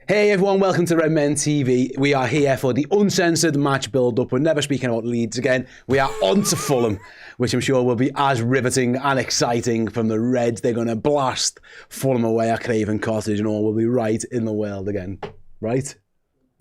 Hey everyone, welcome to Redmen TV. We are here for the uncensored match build-up. We're never speaking about Leeds again. We are on to Fulham, which I'm sure will be as riveting and exciting from the Reds. They're going to blast Fulham away at Craven Cottage and all will be right in the world again. Right?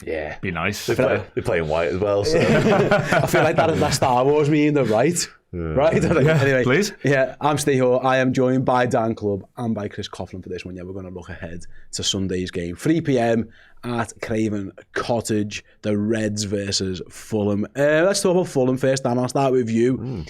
Yeah. Be nice. They're playing white as well. So. I feel like that Star Wars meme, though, right? Right? Anyway, please. Yeah, I'm Steve Hoare. I am joined by Dan Clubb and by Chris Coughlin for this one. Yeah, we're going to look ahead to Sunday's game. 3 p.m. at Craven Cottage, the Reds versus Fulham. Let's talk about Fulham first, Dan. I'll start with you.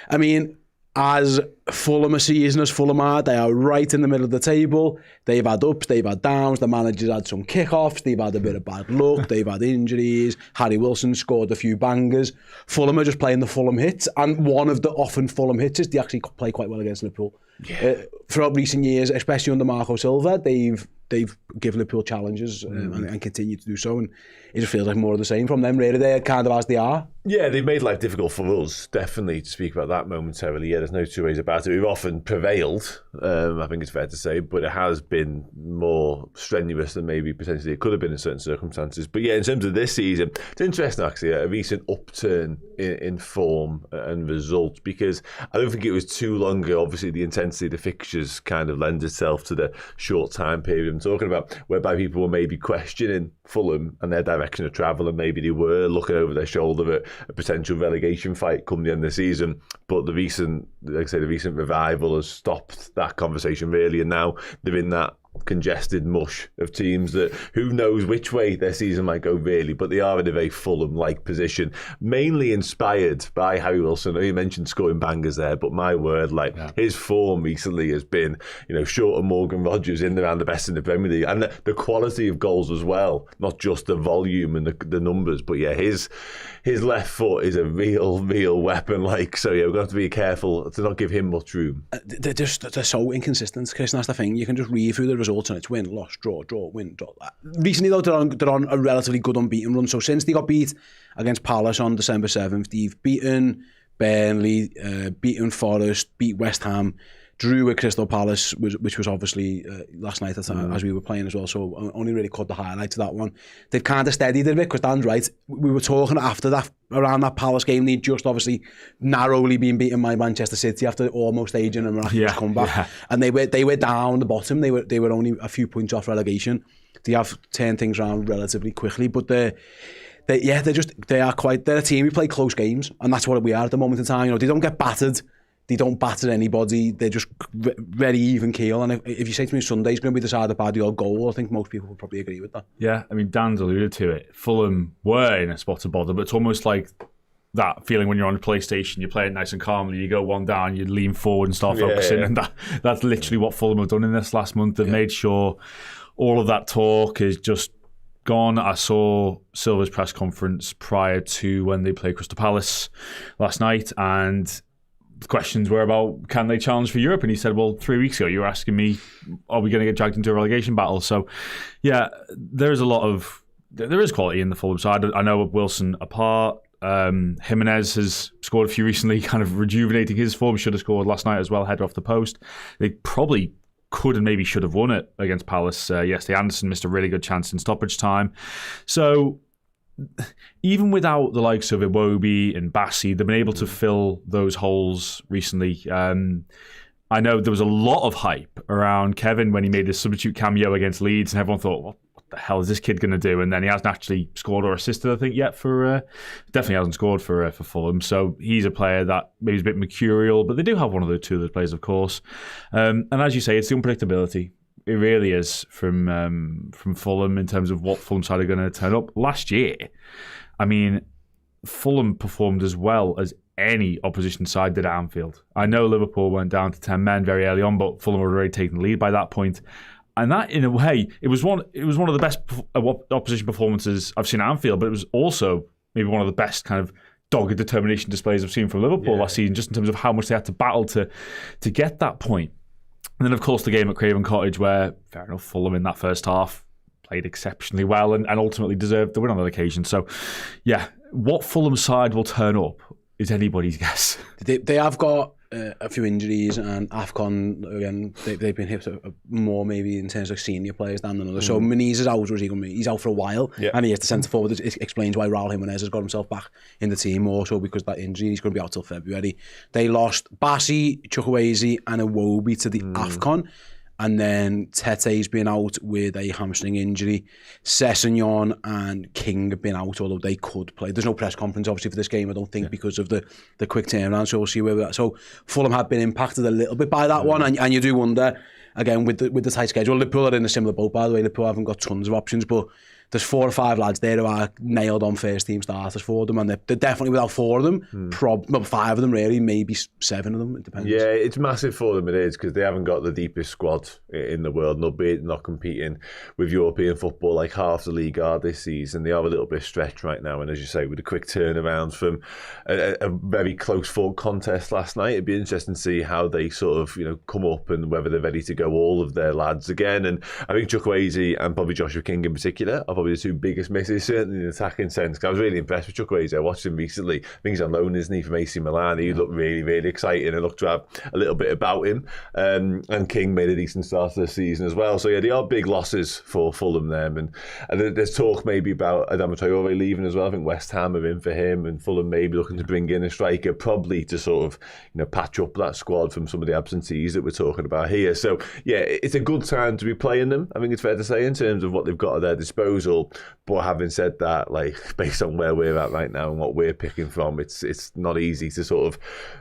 I mean, as Fulham a season as Fulham are, they are right in the middle of the table. They've had ups, they've had downs. The manager's had some kickoffs. They've had a bit of bad luck. They've had injuries. Harry Wilson scored a few bangers. Fulham are just playing the Fulham hits. And one of the often Fulham hits is they actually play quite well against Liverpool. Yeah. Throughout recent years, especially under Marco Silva, they've given Liverpool challenges and continue to do so. And it just feels like more of the same from them, really. They're kind of as they are. Yeah, they've made life difficult for us, definitely, to speak about that momentarily. Yeah, there's no two ways about it. We've often prevailed, I think it's fair to say, but it has been more strenuous than maybe potentially it could have been in certain circumstances. But yeah, in terms of this season, it's interesting, actually, a recent upturn in form and results, because I don't think it was too long ago, obviously, the intensity of the fixtures kind of lends itself to the short time period I'm talking about, whereby people were maybe questioning Fulham and their direction of travel, and maybe they were looking over their shoulder at a potential relegation fight come the end of the season. But the recent revival has stopped that conversation really, and now they're in that congested mush of teams that who knows which way their season might go really, but they are in a very Fulham-like position, mainly inspired by Harry Wilson. I know you mentioned scoring bangers there, but my word, his form recently has been, short of Morgan Rogers, in around the best in the Premier League, and the quality of goals as well, not just the volume and the numbers, but yeah, his left foot is a real weapon. So yeah, we've got to be careful to not give him much room. They're so inconsistent, Chris, and that's the thing. You can just read through the results and it's win, loss, draw, win, draw. Recently though, they're on a relatively good unbeaten run. So since they got beat against Palace on December 7th, they've beaten Burnley, beaten Forest, beat West Ham, drew with Crystal Palace, which was obviously last night as we were playing as well, so only really caught the highlights of that one. They've kind of steadied it a bit, because Dan's right. We were talking after that, around that Palace game, they'd just obviously narrowly been beaten by Manchester City after almost aging a miraculous comeback. Yeah. And they were down the bottom. They were only a few points off relegation. They have turned things around relatively quickly, but they're a team who play close games, and that's what we are at the moment in time. They don't get battered. They don't batter anybody. They're just very even keel. And if you say to me Sunday's going to be decided by the odd goal, I think most people would probably agree with that. Yeah, I mean, Dan's alluded to it. Fulham were in a spot of bother, but it's almost like that feeling when you're on a PlayStation, you play it nice and calmly, you go one down, you lean forward and start focusing. Yeah. And that's literally what Fulham have done in this last month. They've made sure all of that talk is just gone. I saw Silva's press conference prior to when they played Crystal Palace last night, and the questions were about, can they challenge for Europe? And he said, well, 3 weeks ago you were asking me, are we going to get dragged into a relegation battle? So yeah, there is quality in the Fulham side. I know Wilson apart, Jimenez has scored a few recently, kind of rejuvenating his form. Should have scored last night as well, header off the post. They probably could and maybe should have won it against Palace yesterday. Anderson missed a really good chance in stoppage time. So even without the likes of Iwobi and Bassi, they've been able to fill those holes recently. I know there was a lot of hype around Kevin when he made his substitute cameo against Leeds, and everyone thought, what the hell is this kid going to do? And then he hasn't actually scored or assisted, I think, yet definitely hasn't scored for Fulham. So he's a player that maybe is a bit mercurial, but they do have one of the two of those players, of course. And as you say, it's the unpredictability. It really is from Fulham in terms of what Fulham side are going to turn up. Last year, I mean, Fulham performed as well as any opposition side did at Anfield. I know Liverpool went down to 10 men very early on, but Fulham were already taking the lead by that point. And that, in a way, it was one of the best opposition performances I've seen at Anfield, but it was also maybe one of the best kind of dogged determination displays I've seen from Liverpool last season, just in terms of how much they had to battle to get that point. And then, of course, the game at Craven Cottage, where, fair enough, Fulham in that first half played exceptionally well and ultimately deserved the win on that occasion. So, yeah, what Fulham side will turn up is anybody's guess. They have got a few injuries, and AFCON, again, they've been hit more maybe in terms of senior players than others. So Muniz is out, he's out for a while, and he has the centre forward. It explains why Raul Jimenez has got himself back in the team also, because of that injury. He's going to be out till February. They lost Bassi, Chukwueze and Iwobi to the AFCON. And then Tete's been out with a hamstring injury. Sessegnon and King have been out, although they could play. There's no press conference, obviously, for this game, I don't think, because of the quick turnaround. So we'll see where we're at. So Fulham have been impacted a little bit by that one. And you do wonder, again, with the tight schedule. Liverpool are in a similar boat, by the way. Liverpool haven't got tons of options, but there's 4 or 5 lads there who are nailed on first team starters for them, and they're definitely, without 4 of them, 5 of them really, maybe 7 of them, it depends. Yeah, it's massive for them, it is, because they haven't got the deepest squad in the world, not competing with European football like half the league are this season. They are a little bit stretched right now, and as you say, with a quick turnaround from a very close fought contest last night, it'd be interesting to see how they sort of, come up and whether they're ready to go all of their lads again. And I think Chukwueze and probably Joshua King in particular are probably the 2 biggest misses, certainly in the attacking sense. Cause I was really impressed with Chukwueze. I watched him recently. I think he's on loan, isn't he, from AC Milan. He looked really, really exciting and looked to have a little bit about him. And King made a decent start to the season as well. So yeah, they are big losses for Fulham them. And there's talk maybe about Adama Traore leaving as well. I think West Ham are in for him, and Fulham maybe looking to bring in a striker, probably to sort of patch up that squad from some of the absentees that we're talking about here. So yeah, it's a good time to be playing them, I think it's fair to say, in terms of what they've got at their disposal. But having said that, like, based on where we're at right now and what we're picking from, it's not easy to sort of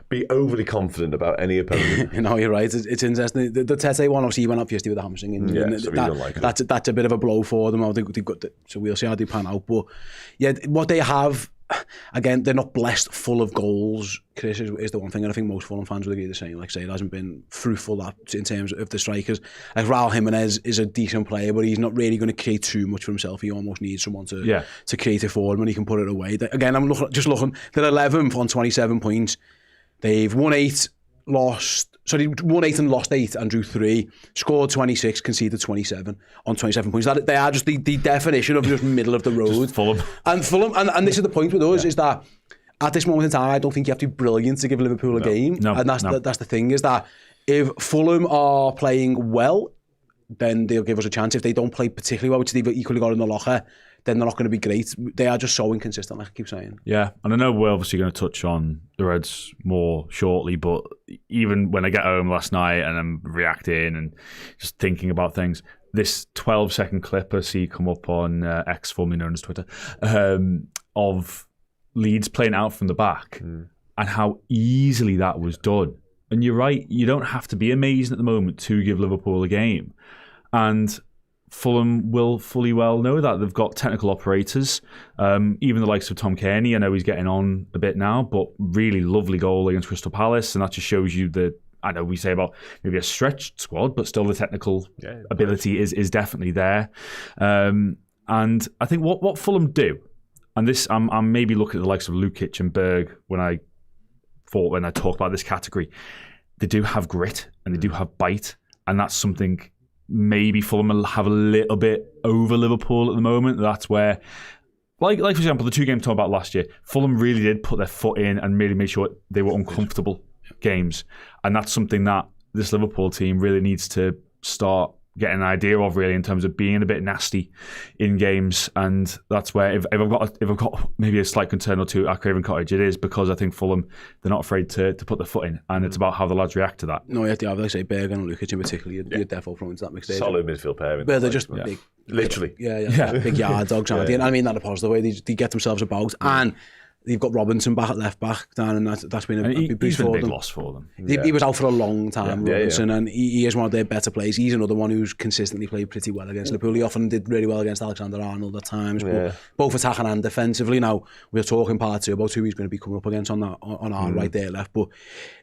be overly confident about any opponent. No, you're right. It's interesting. The Tete one, obviously, he went up yesterday with a hamstring, and so that's a bit of a blow for them. They've got so we'll see how they pan out. But yeah, what they have, again, they're not blessed full of goals, Chris, is the one thing, and I think most Fulham fans would agree the same. Like I say, it hasn't been fruitful that in terms of the strikers. Like Raul Jimenez is a decent player, but he's not really going to create too much for himself. He almost needs someone to create it for him, and he can put it away. Again, I'm looking. They're 11th on 27 points. They've won 8 and lost 8 and drew 3, scored 26, conceded 27 on 27 points. They are just the definition of just middle of the road. Fulham, and this is the point with us, is that at this moment in time, I don't think you have to be brilliant to give Liverpool a game. And that's the thing, is that if Fulham are playing well, then they'll give us a chance. If they don't play particularly well, which they've equally got in the locker, then they're not going to be great. They are just so inconsistent, like I keep saying. Yeah, and I know we're obviously going to touch on the Reds more shortly, but even when I get home last night and I'm reacting and just thinking about things, this 12-second clip I see come up on X, formerly known as Twitter, of Leeds playing out from the back and how easily that was done. And you're right, you don't have to be amazing at the moment to give Liverpool a game. And Fulham will fully well know that. They've got technical operators, even the likes of Tom Kearney. I know he's getting on a bit now, but really lovely goal against Crystal Palace, and that just shows you the, I know we say about maybe a stretched squad, but still the technical ability is definitely there. And I think what Fulham do, and this I'm maybe looking at the likes of Lukic and Berg when I talk about this category, they do have grit and they do have bite, and that's something maybe Fulham will have a little bit over Liverpool at the moment. That's where, like for example, the 2 games talked about last year, Fulham really did put their foot in and really made sure they were uncomfortable games. And that's something that this Liverpool team really needs to start getting an idea of, really, in terms of being a bit nasty in games. And that's where if I've got maybe a slight concern or two at Craven Cottage, it is because I think Fulham, they're not afraid to put their foot in, and it's about how the lads react to that. No, you have to have, like I say, Berg and Lukic in particular. You're definitely thrown into that mix. Solid midfield pairing. But they're just big, literally, big yard dogs. And I mean that in a positive way. They get themselves about, and they've got Robinson back at left back down, and that's been a big boost for them. Big loss for them. He was out for a long time, Robinson, and he is one of their better players. He's another one who's consistently played pretty well against Liverpool. He often did really well against Alexander-Arnold at times, but both attacking and defensively. Now we're talking part 2 about who he's going to be coming up against on our right there left, but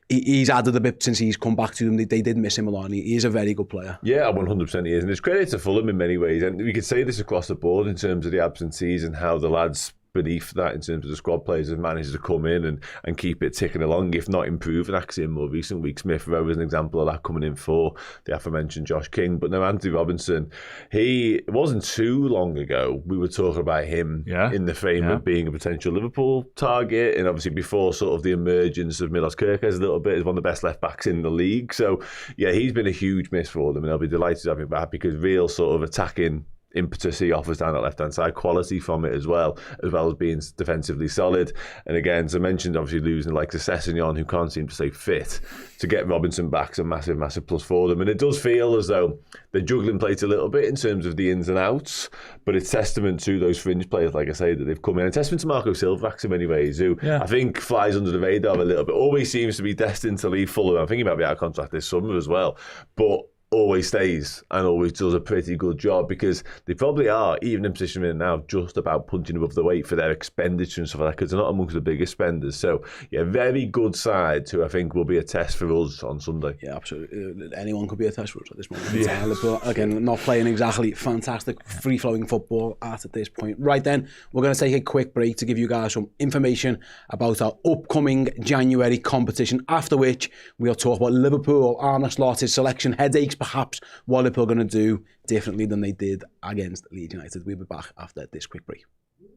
he's added a bit since he's come back to them. They did miss him a lot. He is a very good player. Yeah, 100% he is, and it's credit to Fulham in many ways. And we could say this across the board in terms of the absentees and how the lads beneath that in terms of the squad players have managed to come in and keep it ticking along, if not improve. And actually in more recent weeks, Smith Rowe is an example of that, coming in for the aforementioned Josh King. But no, Anthony Robinson, it wasn't too long ago we were talking about him in the frame of being a potential Liverpool target, and obviously before sort of the emergence of Milos Kerkez a little bit as one of the best left backs in the league. So yeah, he's been a huge miss for them, and I'll be delighted to have him back, because real sort of attacking impetus he offers down that left-hand side, quality from it as well as being defensively solid. And again, as I mentioned, obviously losing like Sessegnon, who can't seem to stay fit, to get Robinson back is a massive, massive plus for them. And it does feel as though they're juggling plates a little bit in terms of the ins and outs, but it's testament to those fringe players, like I say, that they've come in. And testament to Marco Silva in many ways, who I think flies under the radar a little bit, always seems to be destined to leave Fulham. I think he might be out of contract this summer as well, but always stays and always does a pretty good job, because they probably are, even in position in now, just about punching above the weight for their expenditure and stuff like that, because they're not amongst the biggest spenders. So yeah, very good side who I think will be a test for us on Sunday. Yeah, absolutely. Anyone could be a test for us at this moment in time. But again, not playing exactly fantastic free-flowing football at this point. Right then, we're going to take a quick break to give you guys some information about our upcoming January competition, after which we'll talk about Liverpool, Arne Slot's selection headaches, perhaps what Liverpool are going to do differently than they did against Leeds United. We'll be back after this quick break.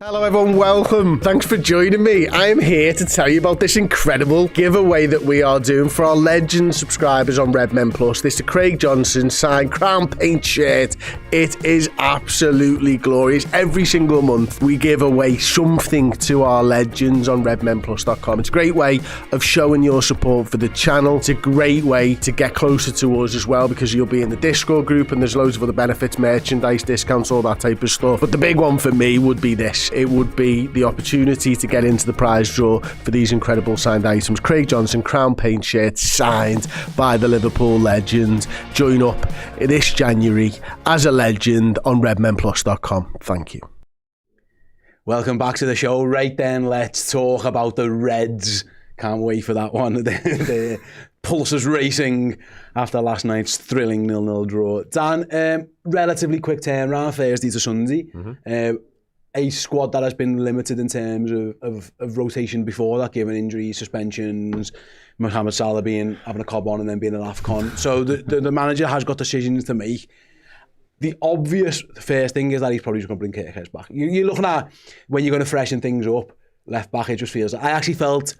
Hello everyone, welcome. Thanks for joining me. I am here to tell you about this incredible giveaway that we are doing for our legend subscribers on Redmen Plus. This is the Craig Johnson signed crown paint shirt. It is absolutely glorious. Every single month we give away something to our legends on redmenplus.com. It's a great way of showing your support for the channel. It's a great way to get closer to us as well, because you'll be in the Discord group and there's loads of other benefits, merchandise, discounts, all that type of stuff. But the big one for me would be this. It would be the opportunity to get into the prize draw for these incredible signed items. Craig Johnson crown paint shirt signed by the Liverpool legend. Join up this January as a legend on redmenplus.com. Thank you. Welcome back to the show. Right then, let's talk about the Reds. Can't wait for that one. The pulses racing after last night's thrilling 0-0 draw. Dan, relatively quick turnaround, Thursday to Sunday. A squad that has been limited in terms of rotation before that, given injuries, suspensions, Mohamed Salah having a cob on and then being an AFCON. So the manager has got decisions to make. The obvious first thing is that he's probably just going to bring Kerkez back. You're looking at, when you're going to freshen things up, left back, it just feels... I actually felt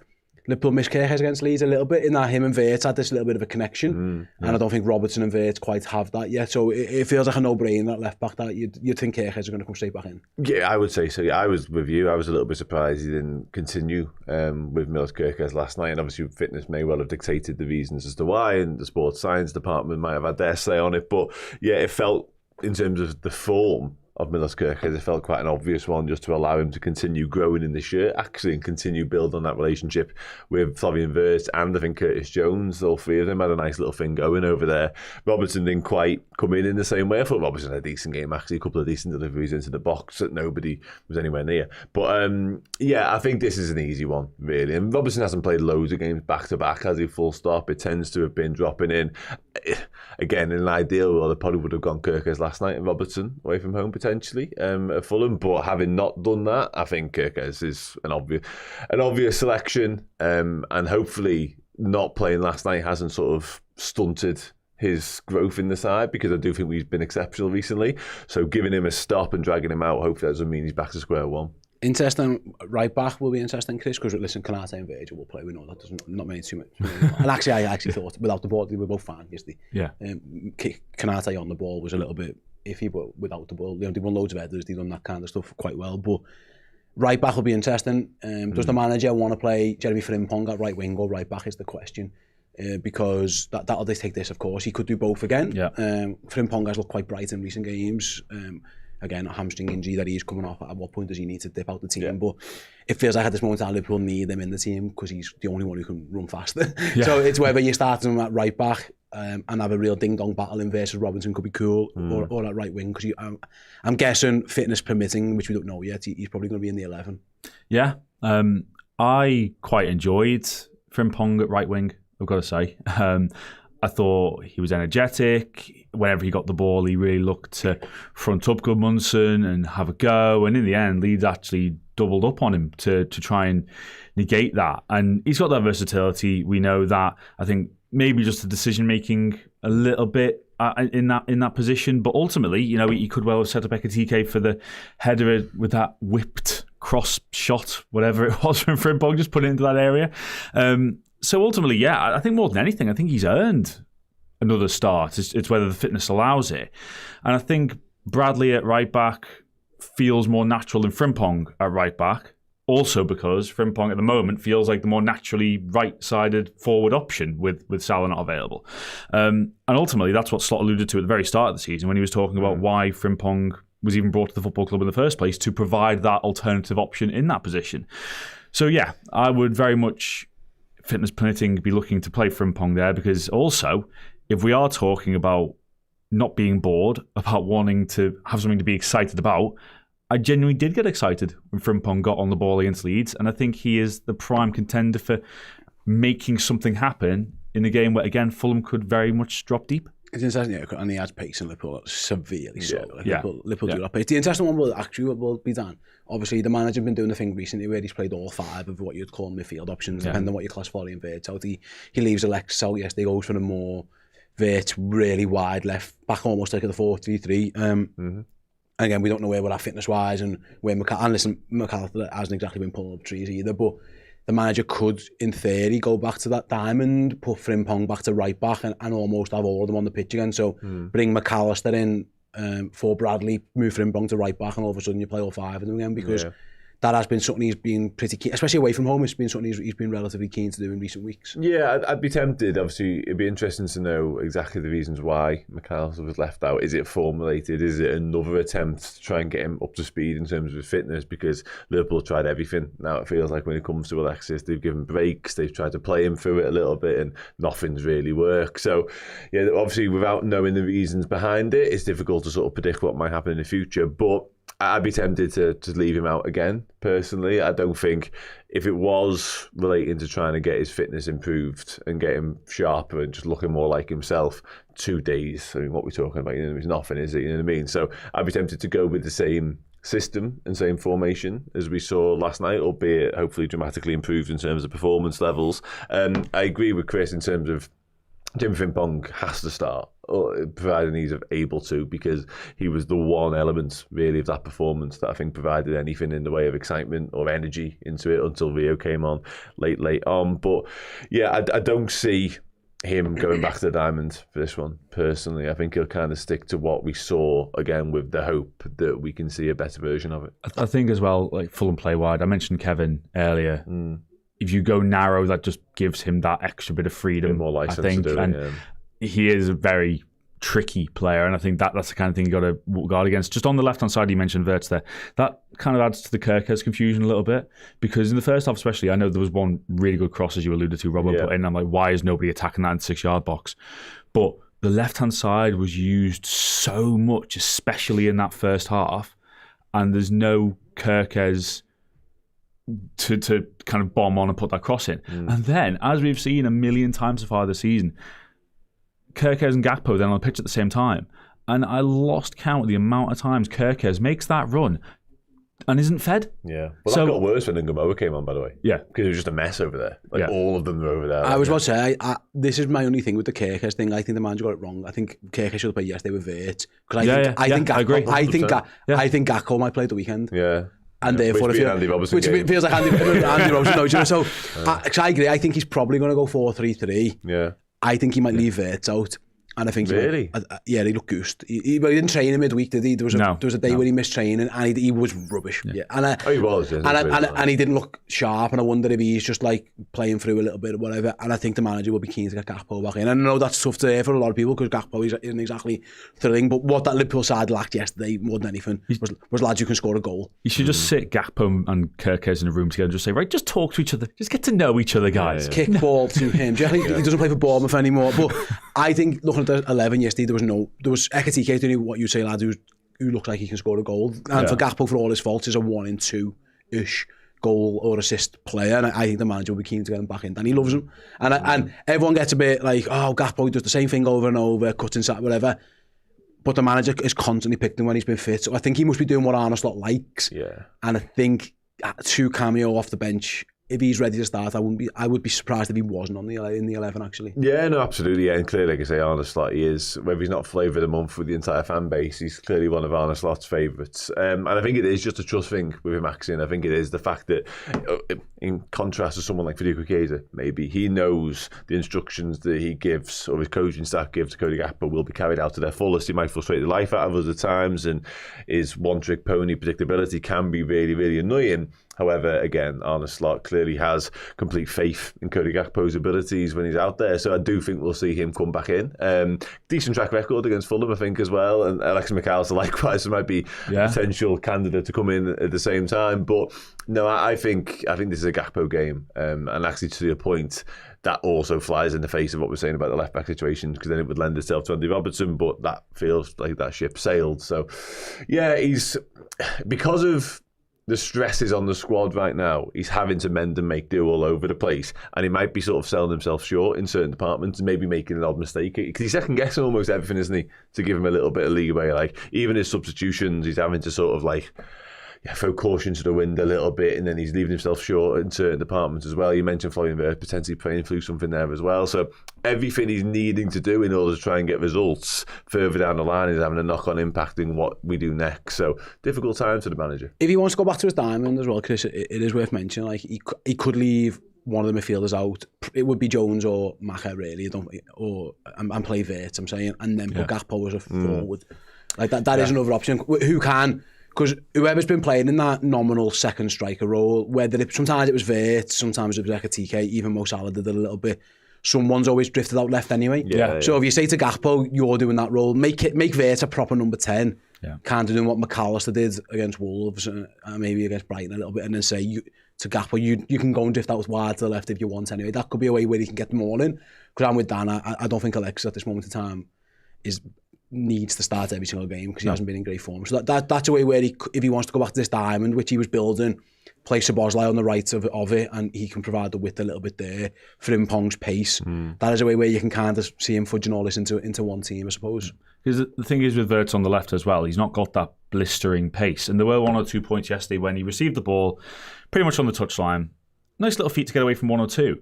Liverpool missed Kerkez against Leeds a little bit, in that him and Wirtz had this little bit of a connection, and I don't think Robertson and Wirtz quite have that yet. So it feels like a no-brainer, that left back, that you'd think Kerkez is going to come straight back in. Yeah, I would say so. Yeah, I was with you. I was a little bit surprised he didn't continue with Milos Kerkez last night, and obviously fitness may well have dictated the reasons as to why, and the sports science department might have had their say on it. But yeah, it felt, in terms of the form of Milos Kerkez, it felt quite an obvious one, just to allow him to continue growing in the shirt, actually, and continue building on that relationship with Flavien Wirtz and I think Curtis Jones. All three of them had a nice little thing going over there. Robertson didn't quite come in the same way. I thought Robertson had a decent game, actually, a couple of decent deliveries into the box that nobody was anywhere near. But yeah, I think this is an easy one, really. And Robertson hasn't played loads of games back to back, has he? Full stop. It tends to have been dropping in. Again, in an ideal world, I probably would have gone Kerkez last night and Robertson away from home potentially at Fulham. But having not done that, I think Kerkez is an obvious selection, and hopefully not playing last night hasn't sort of stunted his growth in the side, because I do think we've been exceptional recently. So giving him a stop and dragging him out, hopefully that doesn't mean he's back to square one. Interesting. Right back will be interesting, Chris, because listen, Konate and Virgil will play. We know that doesn't not many too much. And actually, I actually thought without the ball they were both fine yesterday. Yeah. Konate on the ball was a little bit iffy, but without the ball, they won loads of headers. They've done that kind of stuff quite well. But right back will be interesting. Does the manager want to play Jeremy Frimpong at right wing or right back is the question. Because that'll take this, of course. He could do both again. Yeah. Frimpong has looked quite bright in recent games. Again, a hamstring injury that he's coming off. At what point does he need to dip out the team? Yeah. But it feels like at this moment in time, Liverpool need him in the team because he's the only one who can run faster. Yeah. So it's whether you start him at right back and have a real ding-dong battle in versus Robinson could be cool, or at right wing. Because I'm guessing, fitness permitting, which we don't know yet, he's probably going to be in the 11. Yeah. I quite enjoyed Frimpong at right wing, I've got to say. I thought he was energetic. Whenever he got the ball, he really looked to front up Gudmundsson and have a go. And in the end, Leeds actually doubled up on him to try and negate that. And he's got that versatility. We know that. I think maybe just the decision making a little bit in that position, but ultimately, he could well have set up Ekitike for the header with that whipped cross shot, whatever it was from Frimpong, just put it into that area. So ultimately, yeah, I think more than anything, I think he's earned another start. It's whether the fitness allows it. And I think Bradley at right back feels more natural than Frimpong at right back. Also because Frimpong at the moment feels like the more naturally right-sided forward option with Salah not available. And ultimately, that's what Slot alluded to at the very start of the season when he was talking about why Frimpong was even brought to the football club in the first place, to provide that alternative option in that position. So yeah, I would very much, fitness permitting, be looking to play Frimpong there, because also, if we are talking about not being bored, about wanting to have something to be excited about, I genuinely did get excited when Frimpong got on the ball against Leeds, and I think he is the prime contender for making something happen in a game where, again, Fulham could very much drop deep. It's interesting, and he has pace in Liverpool severely so. Liverpool do that pace. The interesting one will be done. Obviously, the manager's been doing the thing recently where he's played all 5 of what you'd call midfield options, depending on what your classify inverts out. He leaves Alexis out yesterday, goes for a more vert, really wide left back, almost like at the 4-3-3. And again, we don't know where we're at fitness-wise and where McAllister hasn't exactly been pulling up trees either, but the manager could, in theory, go back to that diamond, put Frimpong back to right back and almost have all of them on the pitch again. So bring McAllister in for Bradley, move Frimpong to right back, and all of a sudden you play all 5 of them again, because that has been something he's been pretty keen, especially away from home. It's been something he's been relatively keen to do in recent weeks. Yeah, I'd be tempted. Obviously, it'd be interesting to know exactly the reasons why McAllister was left out. Is it formulated? Is it another attempt to try and get him up to speed in terms of his fitness? Because Liverpool tried everything. Now it feels like when it comes to Alexis, they've given breaks, they've tried to play him through it a little bit, and nothing's really worked. So, yeah, obviously, without knowing the reasons behind it, it's difficult to sort of predict what might happen in the future. But I'd be tempted to leave him out again, personally. I don't think, if it was relating to trying to get his fitness improved and get him sharper and just looking more like himself, 2 days, I mean, what we're talking about, it's nothing, is it? You know what I mean? So I'd be tempted to go with the same system and same formation as we saw last night, albeit hopefully dramatically improved in terms of performance levels. I agree with Chris in terms of Jim Frimpong has to start, providing he's able to, because he was the one element really of that performance that I think provided anything in the way of excitement or energy into it until Rio came on late on. But yeah, I don't see him going back to the diamond for this one, personally. I think he'll kind of stick to what we saw, again, with the hope that we can see a better version of it. I think as well, like Fulham play wide, I mentioned Kevin earlier. If you go narrow, that just gives him that extra bit of freedom, more license, I think. to do it, and he is a very tricky player, and I think that's the kind of thing you got to guard against. Just on the left-hand side, you mentioned Wirtz there. That kind of adds to the Kirkes confusion a little bit, because in the first half especially, I know there was one really good cross, as you alluded to, Robert put in. I'm like, why is nobody attacking that in the 6-yard box? But the left-hand side was used so much, especially in that first half, and there's no Kirkes to kind of bomb on and put that cross in. And then, as we've seen a million times so far this season, Kirkes and Gakpo then on the pitch at the same time. And I lost count of the amount of times Kirkes makes that run and isn't fed. Yeah. Well, that got worse when Ngumoa came on, by the way. Yeah. Because it was just a mess over there. Like, all of them were over there. I was about to say, this is my only thing with the Kirkes thing. I think the manager got it wrong. I think Kirkes should have played yesterday with Wirtz. I agree. I think Gakpo might play the weekend. Yeah. And therefore, which feels like Andy Robertson. So I agree. I think he's probably going to go 4-3-3. Yeah. I think he might leave Wirtz out. And I think really, he looked goosed. He didn't train in midweek, did he? There was a day where he missed training, and he was rubbish. Yeah. And he was. And he didn't look sharp. And I wonder if he's just like playing through a little bit or whatever. And I think the manager will be keen to get Gakpo back in. And I know that's tough to hear for a lot of people because Gakpo isn't exactly thrilling. But what that Liverpool side lacked yesterday more than anything was lads who can score a goal. You should just sit Gakpo and Kirkes in a room together and just say, right, just talk to each other, just get to know each other, guys. Kick ball to him. Do you think he doesn't play for Bournemouth anymore? But I think looking at the 11 yesterday, there was Ekitike doing what you say, lad, who looks like he can score a goal. And for Gakpo, for all his faults, is a 1 in 2-ish goal or assist player. And I think the manager will be keen to get him back in. And he loves him. And everyone gets a bit like, oh, Gakpo does the same thing over and over, cuts inside, whatever. But the manager is constantly picking him when he's been fit. So I think he must be doing what Arne Slot likes. Yeah. And I think to cameo off the bench. If he's ready to start, I would be surprised if he wasn't in the 11 actually. Yeah, no, absolutely. Yeah, and clearly, like I say, Arne Slot, he is, whether he's not flavour of the month with the entire fan base, he's clearly one of Arne Slot's favourites. And I think it is just a trust thing with him acting. I think it is the fact that, in contrast to someone like Federico Chiesa, maybe he knows the instructions that he gives or his coaching staff give to Cody Gakpo will be carried out to their fullest. He might frustrate the life out of us at times, and his one-trick pony predictability can be really, really annoying. However, again, Arne Slot clearly has complete faith in Cody Gakpo's abilities when he's out there. So I do think we'll see him come back in. Decent track record against Fulham, I think, as well. And Alexis McAllister, likewise, might be a potential candidate to come in at the same time. But no, I think this is a Gakpo game. And actually, to your point, that also flies in the face of what we're saying about the left-back situation, because then it would lend itself to Andy Robertson, but that feels like that ship sailed. So, yeah, he's... Because of the stresses on the squad right now, he's having to mend and make do all over the place, and he might be sort of selling himself short in certain departments and maybe making an odd mistake, because he's second-guessing almost everything, isn't he, to give him a little bit of leeway. Like, even his substitutions, he's having to sort of like throw caution to the wind a little bit, and then he's leaving himself short in certain departments as well. You mentioned Florian Wirtz potentially playing through something there as well. So everything he's needing to do in order to try and get results further down the line is having a knock-on impact in what we do next. So difficult time for the manager. If he wants to go back to his diamond as well, Chris, it is worth mentioning. Like he could leave one of the midfielders out. It would be Jones or Maka, really, and play Wirtz, I'm saying, and then put Gakpo as a forward. Like that is another option. Who can? Because whoever's been playing in that nominal second striker role, sometimes it was Wirtz, sometimes it was like a TK, even Mo Salah did it a little bit. Someone's always drifted out left anyway. So if you say to Gakpo, you're doing that role, make Wirtz a proper number 10, kind of doing what McAllister did against Wolves and maybe against Brighton a little bit, and then say to Gakpo, you can go and drift out wide to the left if you want anyway. That could be a way where he can get them all in. Because I'm with Dan, I don't think Alexis at this moment in time needs to start every single game because he hasn't been in great form. So that's a way where if he wants to go back to this diamond, which he was building, play Szoboszlai on the right of it, and he can provide the width a little bit there for Frimpong's pace. That is a way where you can kind of see him fudging all this into one team, I suppose. Because the thing is with Wirtz on the left as well, he's not got that blistering pace. And there were 1 or 2 points yesterday when he received the ball pretty much on the touchline. Nice little feet to get away from 1 or 2.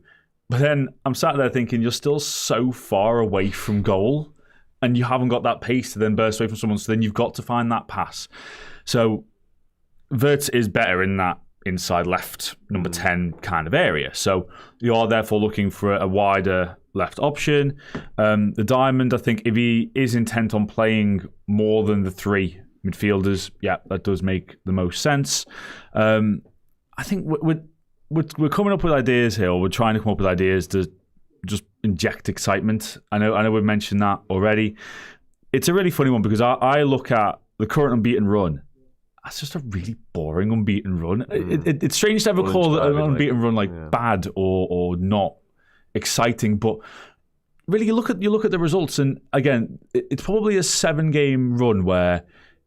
But then I'm sat there thinking, you're still so far away from goal, and you haven't got that pace to then burst away from someone, so then you've got to find that pass. So Wirtz is better in that inside left number 10 kind of area. So you are therefore looking for a wider left option. The diamond, I think, if he is intent on playing more than the 3 midfielders, that does make the most sense. I think we're coming up with ideas here, or we're trying to come up with ideas to just inject excitement. I know we've mentioned that already. It's a really funny one because I look at the current unbeaten run. That's just a really boring unbeaten run. It's strange to ever call an unbeaten run bad or not exciting, but really you look at the results, and again, it's probably a 7-game run where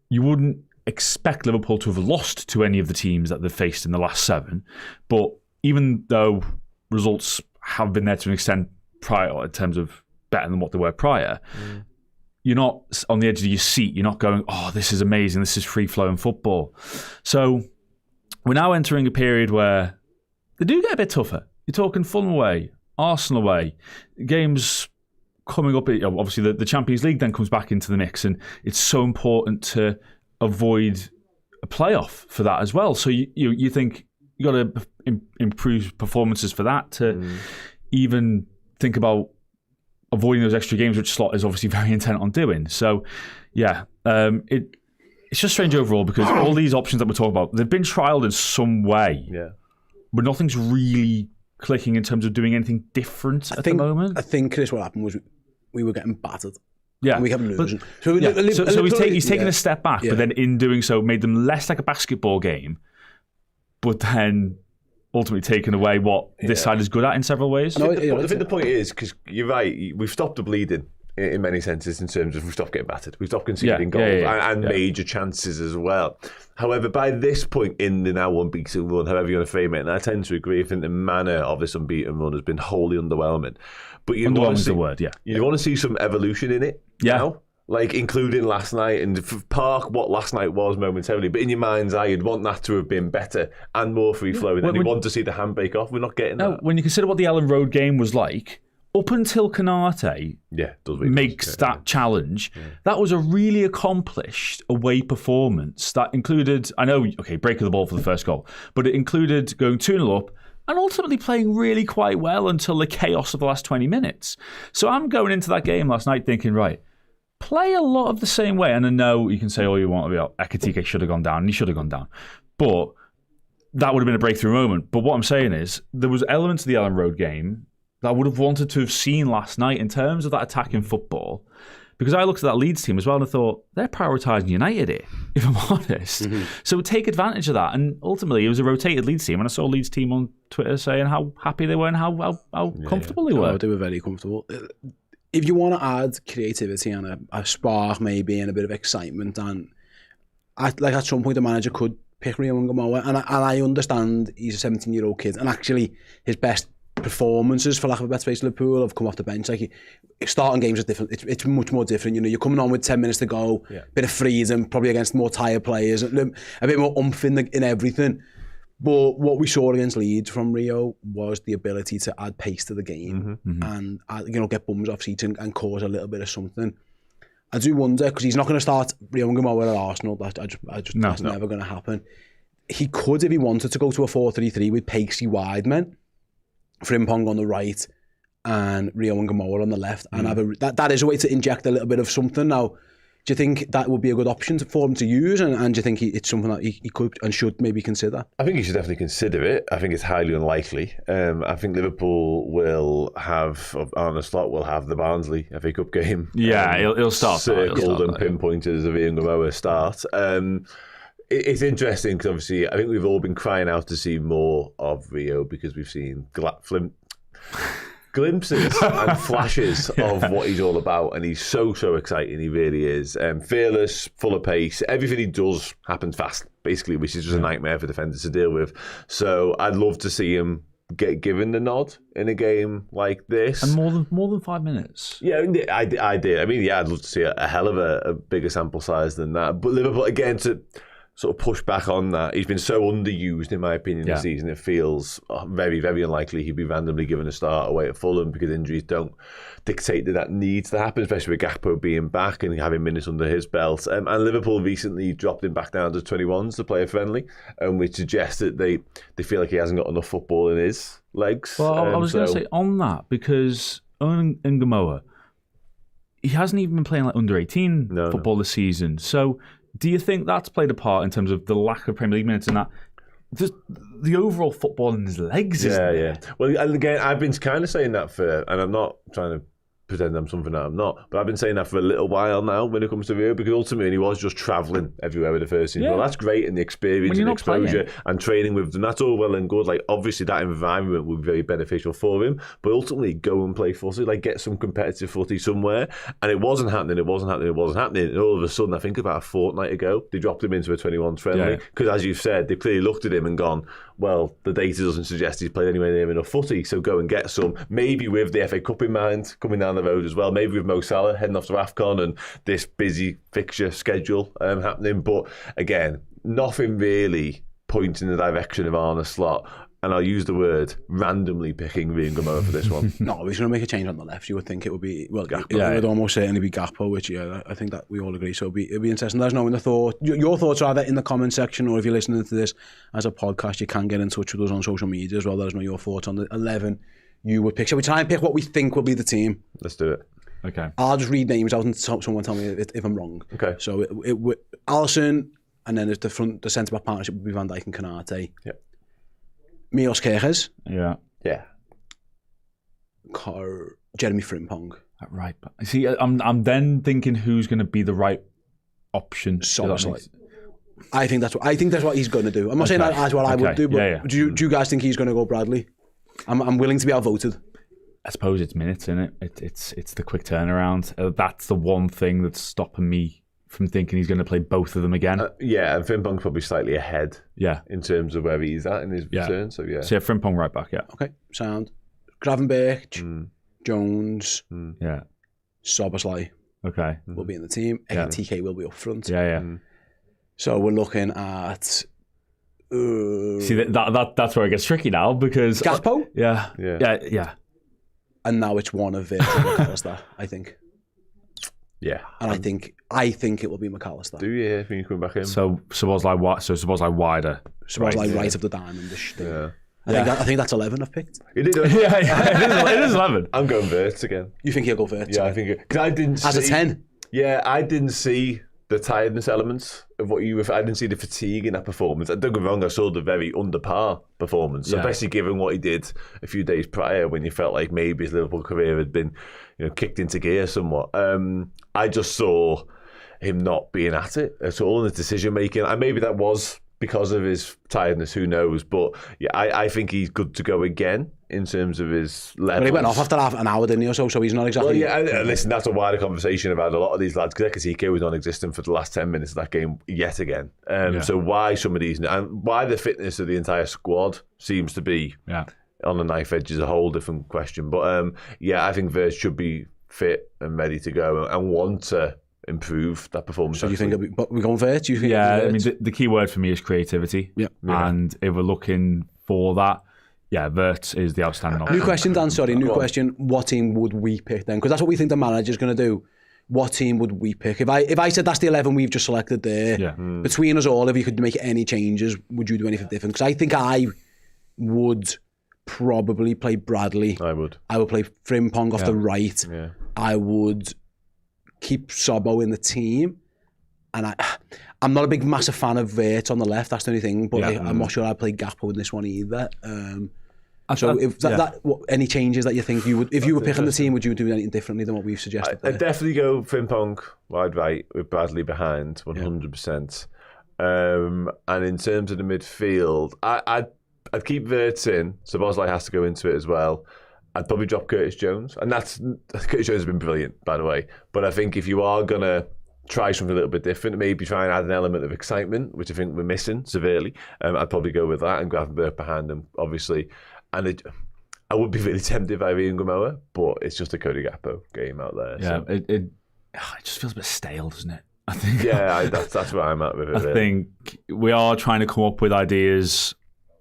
you wouldn't expect Liverpool to have lost to any of the teams that they've faced in the last 7, but even though results have been there to an extent prior in terms of better than what they were prior, you're not on the edge of your seat. You're not going, oh, this is amazing. This is free-flowing football. So we're now entering a period where they do get a bit tougher. You're talking Fulham away, Arsenal away, games coming up. Obviously, the Champions League then comes back into the mix, and it's so important to avoid a playoff for that as well. So you think you got to improve performances for that to even think about avoiding those extra games, which Slot is obviously very intent on doing. So, it's just strange overall because all these options that we're talking about, they've been trialled in some way, but nothing's really clicking in terms of doing anything different at the moment. I think, Chris, what happened was we were getting battered. Yeah, and we haven't losing. So he's taken a step back, but then in doing so, made them less like a basketball game, but then ultimately taken away what this side is good at in several ways. I think the point is, because you're right, we've stopped the bleeding in many senses in terms of we've stopped getting battered. We've stopped conceding goals and major chances as well. However, by this point in the now unbeaten run, however you want to frame it, and I tend to agree, I think the manner of this unbeaten run has been wholly underwhelming. But you want to see, the word, you want to see some evolution in it now. like including last night, and park what last night was momentarily, but in your mind's eye, you'd want that to have been better and more free-flowing, and you want to see the handbrake off. We're not getting that. When you consider what the Ellen Road game was like, up until Canate makes that challenge, that was a really accomplished away performance that included, break of the ball for the first goal, but it included going 2-0 up and ultimately playing really quite well until the chaos of the last 20 minutes. So I'm going into that game last night thinking, right, play a lot of the same way. And I know you can say all you want about Ekitike should have gone down, and he should have gone down. But that would have been a breakthrough moment. But what I'm saying is, there was elements of the Ellen Road game that I would have wanted to have seen last night in terms of that attacking football. Because I looked at that Leeds team as well and I thought, they're prioritising United here, if I'm honest. Mm-hmm. So take advantage of that. And ultimately, it was a rotated Leeds team. And I saw a Leeds team on Twitter saying how happy they were and how comfortable they were. Oh, they were very comfortable. If you want to add creativity and a spark maybe and a bit of excitement, and at some point the manager could pick Rio Ngamoa, and I understand he's a 17-year-old kid, and actually his best performances, for lack of a better phrase, Liverpool have come off the bench. Like, starting games is different. It's much more different. You know, you're coming on with 10 minutes to go, bit of freedom, probably against more tired players, a bit more oomph in everything. But what we saw against Leeds from Rio was the ability to add pace to the game and get bums off seats and cause a little bit of something. I do wonder, because he's not going to start Rio Ngamoa at Arsenal. That's never going to happen. He could, if he wanted, to go to a 4-3-3 with pacey wide men, Frimpong on the right and Rio Ngamoa on the left, and have that is a way to inject a little bit of something. Now, do you think that would be a good option for him to use, and do you think it's something that he could and should maybe consider? I think he should definitely consider it. I think it's highly unlikely. I think Liverpool will have, Arne Slot will have the Barnsley FA Cup game. Yeah, he'll start. Circled and pinpointed as a Rio Ngamoa start. It's interesting because obviously I think we've all been crying out to see more of Rio because we've seen glimpses and flashes of what he's all about, and he's so exciting. He really is fearless, full of pace. Everything he does happens fast, basically, which is just a nightmare for defenders to deal with. So I'd love to see him get given the nod in a game like this, and more than 5 minutes. Yeah, I did. I mean, I'd love to see a hell of a bigger sample size than that. But Liverpool, again, to sort of push back on that, he's been so underused, in my opinion, this season. It feels very, very unlikely he'd be randomly given a start away at Fulham, because injuries don't dictate that needs to happen, especially with Gakpo being back and having minutes under his belt. And Liverpool recently dropped him back down to 21s to play a friendly, which suggests that they feel like he hasn't got enough football in his legs. Well, I was going to say on that, because Ngamoa, he hasn't even been playing like under 18 football this season. So do you think that's played a part in terms of the lack of Premier League minutes and that? Just the overall football in his legs, isn't it? Well, and again, I've been kind of saying that and I'm not trying to pretend I'm something that I'm not, but I've been saying that for a little while now when it comes to Rio, because ultimately he was just travelling everywhere with the first team. Well, that's great, and the experience and exposure and training with them, that's all well and good. Like, obviously that environment would be very beneficial for him, but ultimately go and play footy, like get some competitive footy somewhere. And it wasn't happening. And all of a sudden, I think about a fortnight ago, they dropped him into a 21 friendly, because as you've said, they've clearly looked at him and gone, well, the data doesn't suggest he's played anywhere near enough footy, so go and get some. Maybe with the FA Cup in mind, coming down the road as well. Maybe with Mo Salah heading off to AFCON and this busy fixture schedule happening. But again, nothing really points in the direction of Arne Slot. And I'll use the word randomly picking Rio Ngamoa for this one. No, he's going to make a change on the left. You would think it would be, well, it would almost certainly be Gakpo, which, I think that we all agree. So it'll be interesting. Let us know your thoughts are either in the comment section, or if you're listening to this as a podcast, you can get in touch with us on social media as well. Let us know your thoughts on the 11 you would pick. Shall we try and pick what we think will be the team? Let's do it. Okay. I'll just read names out and someone tell me if I'm wrong. Okay. So it Alisson, and then the centre-back partnership would be Van Dijk and Canate. Yep. Milos Kerkez. Yeah. Jeremy Frimpong. Right. See, I'm then thinking who's going to be the right option. I think that's what he's going to do. I'm not saying that's what I would do, but do you guys think he's going to go Bradley? I'm willing to be outvoted. I suppose it's minutes, isn't it? It's the quick turnaround. That's the one thing that's stopping me from thinking he's going to play both of them again. And Frimpong's probably slightly ahead. In terms of where he's at in his return. So Frimpong right back. Okay, sound. Gravenberch, Jones, Yeah, Szoboszlai. Okay. will be in the team. TK will be up front. Yeah. So we're looking at... See, that's where it gets tricky now because... Gakpo? Yeah. And now it's one of Virgil McAllister, I think. Yeah. And I think it will be McAllister. Do you think you come back in? So suppose like wider. Suppose like right of the diamond-ish thing. Yeah. I think that's 11 I've picked. You did. It is 11. I'm going Verts again. You think he'll go Virgil? Yeah, I think because I didn't see... As a 10? Yeah, I didn't see the tiredness elements of what you were... I didn't see the fatigue in that performance. And don't get me wrong, I saw the very under par performance, especially given what he did a few days prior when you felt like maybe his Liverpool career had been, kicked into gear somewhat. I just saw him not being at it at all in his decision making, and maybe that was because of his tiredness, who knows? But yeah, I think he's good to go again in terms of his level. But he went off after half an hour, didn't he, or so he's not exactly... Well, yeah, listen, that's a wider conversation about a lot of these lads, because Ekitike was non-existent for the last 10 minutes of that game yet again. So why some of these... And why the fitness of the entire squad seems to be on the knife edge is a whole different question. But I think Verge should be fit and ready to go and want to improve that performance. So you think we're going Vert? I mean, the key word for me is creativity. Yeah. And if we're looking for that, Vert is the outstanding option. New question, Dan, question. What team would we pick then? Because that's what we think the manager's going to do. What team would we pick? If I said that's the 11 we've just selected there, between us all, if you could make any changes, would you do anything different? Because I think I would probably play Bradley. I would play Frimpong off the right. Yeah. I would keep Sobbo in the team, and I'm not a big massive fan of Vert on the left. That's the only thing. But I'm not sure I'd play Gakpo in this one either. Any changes that you think you would, if you were picking the team, would you do anything differently than what we've suggested? I'd definitely go Frimpong wide right with Bradley behind, 100%. And in terms of the midfield, I'd keep Vert in. So Bosley has to go into it as well. I'd probably drop Curtis Jones. And Curtis Jones has been brilliant, by the way. But I think if you are going to try something a little bit different, maybe try and add an element of excitement, which I think we're missing severely, I'd probably go with that and Gravenberch behind them, obviously. And I would be really tempted by Ian Gamoa, but it's just a Cody Gakpo game out there. Yeah, so. It just feels a bit stale, doesn't it? I think. Yeah, that's where I'm at with it. I think we are trying to come up with ideas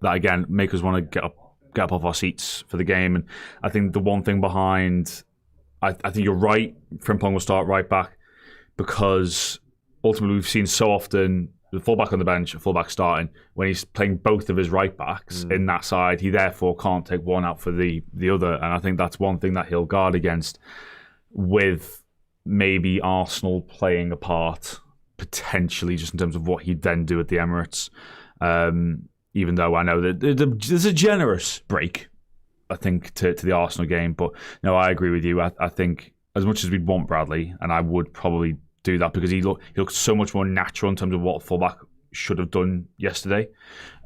that, again, make us want to get up off our seats for the game. And I think the one thing behind, I think you're right, Frimpong will start right back, because ultimately we've seen so often the fullback on the bench, a fullback starting, when he's playing both of his right backs in that side, he therefore can't take one out for the other. And I think that's one thing that he'll guard against, with maybe Arsenal playing a part potentially just in terms of what he'd then do at the Emirates. Even though I know that there's a generous break, I think, to the Arsenal game. But no, I agree with you. I think as much as we'd want Bradley, and I would probably do that because he looked so much more natural in terms of what fullback should have done yesterday.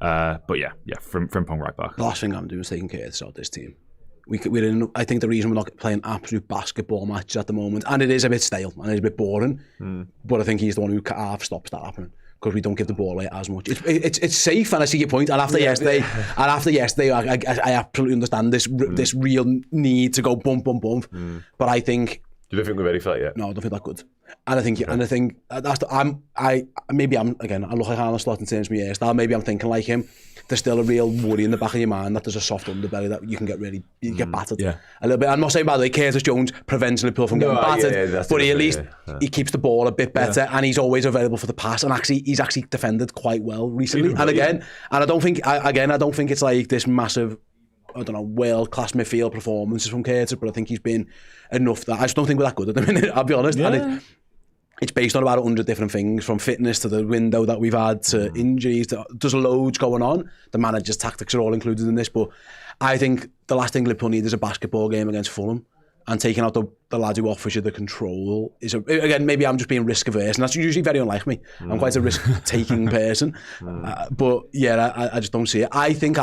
But Frimpong right back. The last thing I'm doing is taking Curtis out of this team. I think the reason we're not playing absolute basketball matches at the moment, and it is a bit stale and it's a bit boring, but I think he's the one who half stops that happening, because we don't give the ball away as much. It's safe, and I see your point. And after yesterday, I absolutely understand this real need to go bump. But I think, you don't think we're ready for that yet? No, I don't think that good. And I think that's I'm again, I look like Arnold Slot in terms of my hairstyle. Maybe I'm thinking like him. There's still a real worry in the back of your mind that there's a soft underbelly that you can get get battered a little bit. I'm not saying, by the way, Curtis Jones prevents Liverpool from getting battered, but he at least he keeps the ball a bit better, and he's always available for the pass. And actually, he's actually defended quite well recently. And I don't think it's like this massive, world-class midfield performances from Curtis, but I think he's been enough that I just don't think we're that good at the minute, I'll be honest. Yeah. And it's based on about 100 different things, from fitness to the window that we've had to injuries. There's loads going on. The manager's tactics are all included in this, but I think the last thing Liverpool need is a basketball game against Fulham, and taking out the lad who offers you the control is, again, maybe I'm just being risk averse, and that's usually very unlike me. I'm quite a risk-taking person. But yeah, I just don't see it. I think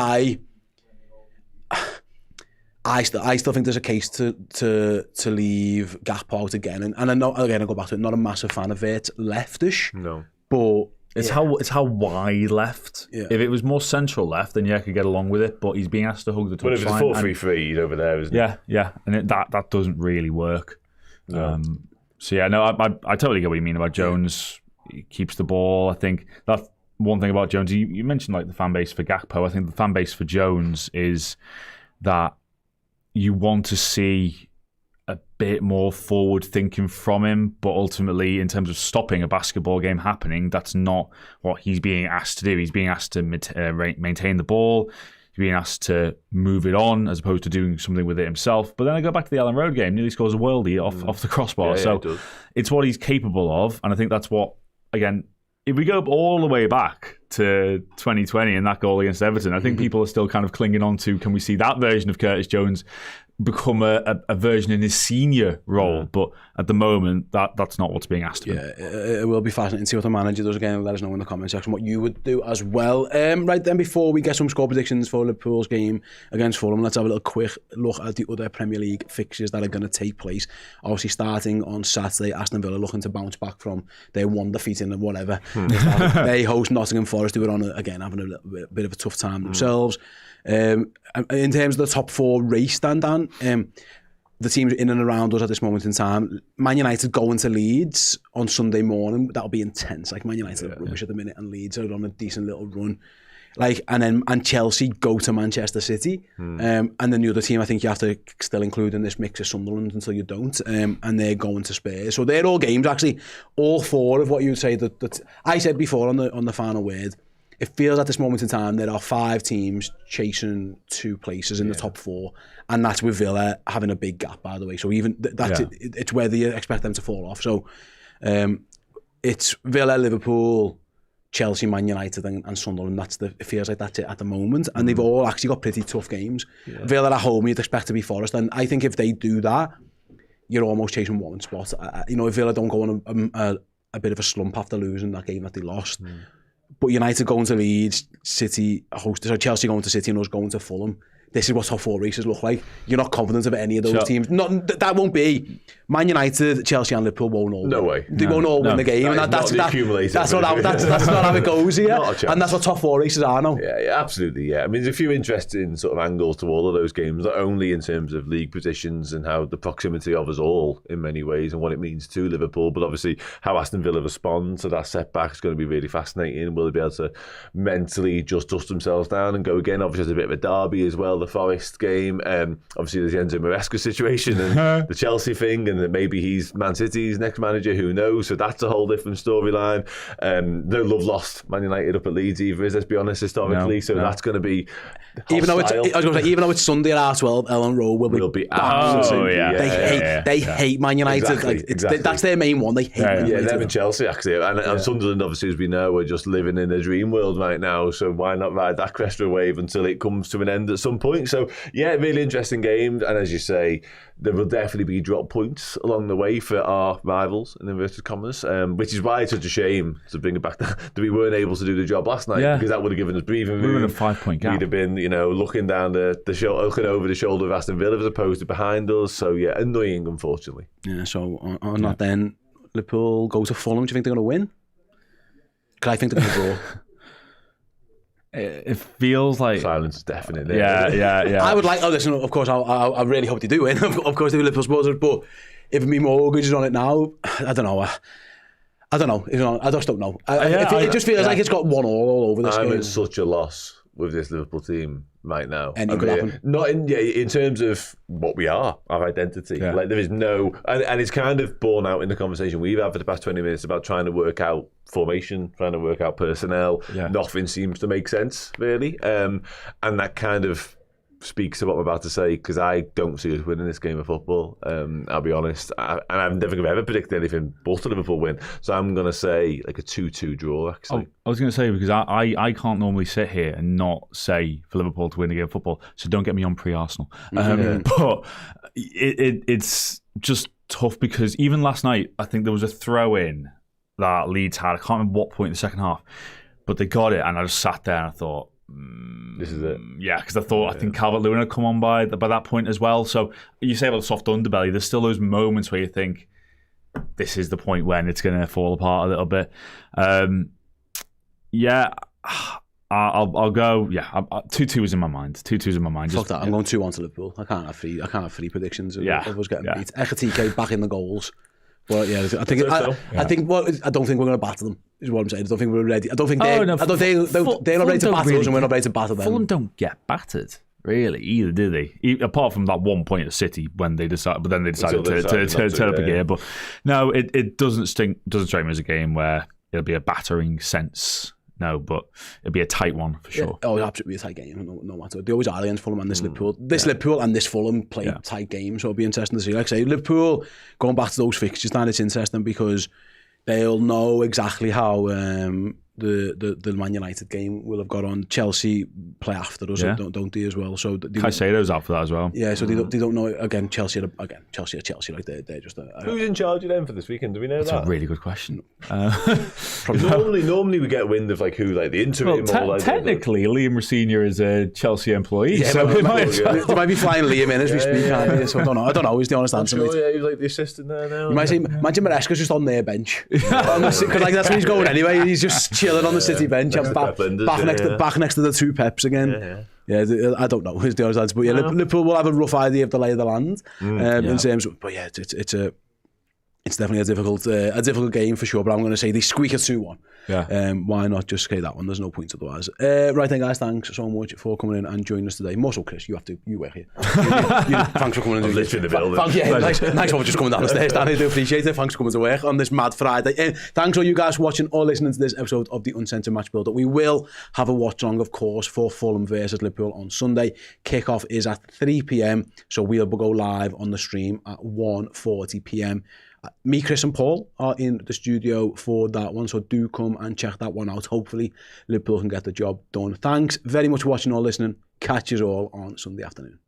I still think there's a case to leave Gakpo out again, and I know, again, I go back to it, not a massive fan of it leftish. No, but it's how wide left. Yeah. If it was more central left, then I could get along with it. But he's being asked to hug the touchline. But if it's 4-3-3, he's over there, isn't it? Yeah, and that doesn't really work. No. So yeah, no, I totally get what you mean about Jones. He keeps the ball. I think that's one thing about Jones. You mentioned like the fan base for Gakpo. I think the fan base for Jones is that you want to see a bit more forward thinking from him, but ultimately in terms of stopping a basketball game happening, that's not what he's being asked to do. He's being asked to maintain the ball. He's being asked to move it on as opposed to doing something with it himself. But then I go back to the Ellen Road game, nearly scores a worldie off the crossbar. So it's what he's capable of, and I think that's what, again, if we go all the way back to 2020 and that goal against Everton, I think people are still kind of clinging on to, can we see that version of Curtis Jones become a version in his senior role? But at the moment, that's not what's being asked of him. Yeah, it will be fascinating to see what the manager does again. Let us know in the comment section what you would do as well. Right then, before we get some score predictions for Liverpool's game against Fulham, let's have a little quick look at the other Premier League fixtures that are going to take place. Obviously, starting on Saturday, Aston Villa looking to bounce back from their one defeat in whatever. They host Nottingham Forest, who are on, having a bit of a tough time themselves. In terms of the top four race, Dan, the teams in and around us at this moment in time, Man United going to Leeds on Sunday morning, that'll be intense. Like, Man United are rubbish at the minute, and Leeds are on a decent little run. Like, and Chelsea go to Manchester City, and then the other team I think you have to still include in this mix is Sunderland until you don't, and they're going to Spurs. So they're all games, actually, all four of what you would say that I said before on the final word. It feels at this moment in time there are 5 teams chasing 2 places in the top 4, and that's with Villa having a big gap, by the way. So even that's it's whether you expect them to fall off. So it's Villa, Liverpool, Chelsea, Man United, and Sunderland. It feels like that's it at the moment, and they've all actually got pretty tough games. Villa at home, you'd expect to be Forest, and I think if they do that, you're almost chasing 1 spot. If Villa don't go on a bit of a slump after losing that game that they lost. But United going to Leeds, Chelsea going to City, and us going to Fulham. This is what top 4 races look like. You're not confident of any of those teams. That won't be. Man United, Chelsea, and Liverpool won't all. No way. They won't all win the game, and that's not how it goes here. And that's what top 4 races are now. Yeah, absolutely. Yeah, I mean, there's a few interesting sort of angles to all of those games, not only in terms of league positions and how the proximity of us all in many ways and what it means to Liverpool, but obviously how Aston Villa respond to that setback is going to be really fascinating. Will they be able to mentally just dust themselves down and go again? Obviously, there's a bit of a derby as well. The Forest game, obviously there's the Enzo Maresca situation and the Chelsea thing, and that maybe he's Man City's next manager, who knows? So that's a whole different storyline. No love lost Man United up at Leeds either, let's be honest, historically. That's going to be hostile. Even though it's Sunday at R12, Ellen Rowe will be absolutely. They hate Man United. Exactly. That's their main one. They hate Man United. Them and Chelsea actually, and Sunderland obviously, as we know, are just living in a dream world right now. So why not ride that crest wave until it comes to an end at some point? So yeah, really interesting game, and as you say, there will definitely be drop points along the way for our rivals in inverted commas, which is why it's such a shame to bring it back that we weren't able to do the job last night, because that would have given us breathing room. We were in a 5-point gap. We'd have been, looking down the shoulder, looking over the shoulder of Aston Villa as opposed to behind us. So yeah, annoying, unfortunately. Yeah. So on that, then Liverpool go to Fulham. Do you think they're going to win? Because I think they're going to draw. It feels like silence is definite. Yeah. I would like. Oh, listen. Of course, I really hope they do win. Of course, they're Liverpool supporters. But if my mortgage is on it now, I don't know. I just don't know. It just feels like it's got 1-1 all over this game. I'm at such a loss with this Liverpool team right now. Anything could happen. Not in terms of what we are, our identity. Yeah. Like there is no, and it's kind of borne out in the conversation we've had for the past 20 minutes about trying to work out formation, trying to work out personnel. Yeah. Nothing seems to make sense really, and that kind of speaks to what I'm about to say, because I don't see us winning this game of football. I'll be honest, and I'm never going to ever predict anything but a Liverpool win. So I'm going to say like a 2-2 draw. Actually, I was going to say, because I can't normally sit here and not say for Liverpool to win a game of football. So don't get me on pre-Arsenal. But it's just tough, because even last night I think there was a throw in that Leeds had. I can't remember what point in the second half, but they got it, and I just sat there and I thought, this is it. Yeah, because I think Calvert-Lewin had come on by that point as well. So you say about the soft underbelly, there's still those moments where you think this is the point when it's going to fall apart a little bit. I'll go. Yeah, 2-2 is in my mind. 2-2 is in my mind. Fuck that. I'm going 2-1 to Liverpool. I can't have three predictions of us getting beat. Ekatike back in the goals. But yeah, I think I don't think we're going to battle them. Is what I'm saying. I don't think we're ready. I don't think they're not ready to battle us, and we're not ready to battle them. Fulham don't get battered. Really, either do they? Apart from that one point at City when they decided, but then they decided to turn up a gear. But no, it doesn't strike me as a game where it'll be a battering sense. No, but it'll be a tight one for sure. Oh, it'll absolutely be a tight game. No matter. They always are against Fulham and this Liverpool. Liverpool and this Fulham play tight games, so it'll be interesting to see. Like I say, Liverpool going back to those fixtures, now it's interesting because they'll know exactly how the Man United game will have got on. Chelsea play after us, don't they as well? So Caicedo's out for that as well. Yeah, so they don't know. Again, Chelsea are Chelsea. Like they're just. Who's in charge of them for this weekend? Do we know that? That's a really good question. Normally we get wind of like who like the interim. Technically, Liam Rosenior is a Chelsea employee. Yeah, so they might be flying Liam in as we speak. So I don't know. Is the honest answer? Sure, he's like the assistant there now. You might say, imagine Maresca's just on their bench. Because like that's where he's going anyway. He's just chilling on the City bench. Back next to the two Peps again. Yeah, I don't know. Is the honest answer? But yeah, Liverpool will have a rough idea of the lay of the land in terms of. But yeah, it's definitely a difficult game for sure. But I'm going to say they squeak a 2-1. Yeah. Why not just say that one? There's no point otherwise. Right then, guys. Thanks so much for coming in and joining us today. More so, Chris. You work here. Thanks for coming in. I'm literally in the building. Thanks for just coming down the stairs, Danny. I do appreciate it. Thanks for coming to work on this mad Friday. Thanks all you guys for watching or listening to this episode of the Uncensored Match Builder. We will have a watch along, of course, for Fulham versus Liverpool on Sunday. Kickoff is at 3 p.m. So we'll go live on the stream at 1:40 p.m. Me, Chris and Paul are in the studio for that one, so do come and check that one out. Hopefully Liverpool can get the job done. Thanks very much for watching or listening. Catch you all on Sunday afternoon.